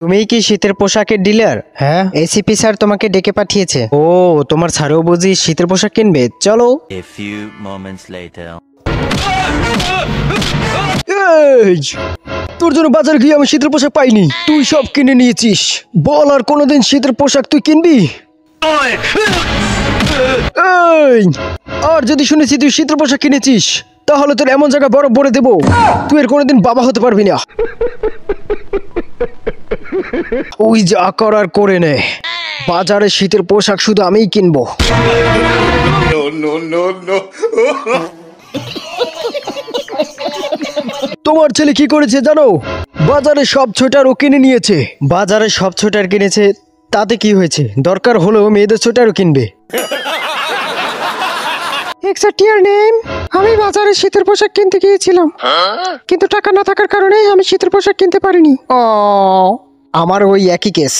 তুমি কি শীতের পোশাকের ডিলার? হ্যাঁ, এসিপি স্যার তোমাকে ডেকে পাঠিয়েছে। ও, তোমার স্যারও বুঝি শীতের পোশাক কিনবে? চলো। A few moments later. তোর জন্য বাজারে গিয়ে আমি শীতের পোশাক পাইনি, তুই সব কিনে নিয়েছিস। বল, আর কোনোদিন শীতের পোশাক তুই কিনবি? আর যদি শুনেছি তুই শীতের পোশাক কিনেছিস, তাহলে তোর এমন জায়গায় বরফ ভরে দেবো, তুই এর কোনোদিন বাবা হতে পারবি না। ওই যা করার করে নে, বাজারে শীতের পোশাক শুধু আমিই কিনবো। তোমার ছেলে কি করেছে জানো? বাজারে সব সোয়েটার ও কিনে নিয়েছে। বাজারে সব সোয়েটার কিনেছে, তাতে কি হয়েছে? দরকার হলেও মেয়েদের সোয়েটারও কিনবে। আমি বাজারে শীতের পোশাক কিনতে গিয়েছিলাম, কিন্তু টাকা না থাকার কারণে আমি শীতের পোশাক কিনতে পারিনি। আমার ওই একই কেস।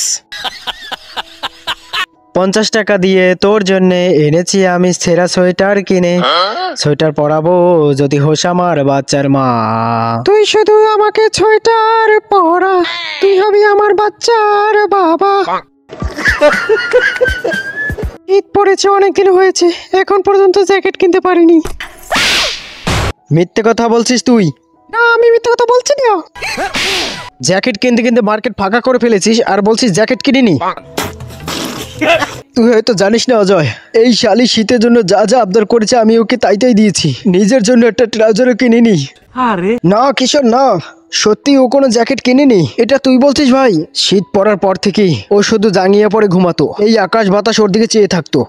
50 টাকা দিয়ে তোর জন্য এনেছি আমি সেরা সোয়েটার কিনে। সোয়েটার পরাবো যদি হোস আমার বাচ্চার মা। তুই শুধু আমাকে সোয়েটার পরা, তুই হবি আমার বাচ্চার বাবা। ঈদ পড়েছে, অনেকদিন হয়েছে, এখন পর্যন্ত জ্যাকেট কিনতে পারিনি। মিথ্যে কথা বলছিস তুই? না, আমি মিথ্যে কথা বলছি না। জ্যাকেট কিনতে কিনতে মার্কেট ফাঁকা করে ফেলেছিস আর বলছিস জ্যাকেট কিনিনি। তুই হয়তো জানিস না অজয়, এই শালি শীতের জন্য যা যা আবদার করেছে আমি ওকে তাই তাই দিয়েছি। নিজের জন্য একটা ট্রাউজারও কিনিনি। আরে না কিশোর, না, সত্যি ও কোনো জ্যাকেট কিনেনি। এটা তুই বলছিস ভাই? শীত পড়ার পর থেকেই ও শুধু জাঙ্গিয়া পরে ঘুমাতো, এই আকাশ বাতাস ওর দিকে চেয়ে থাকতো।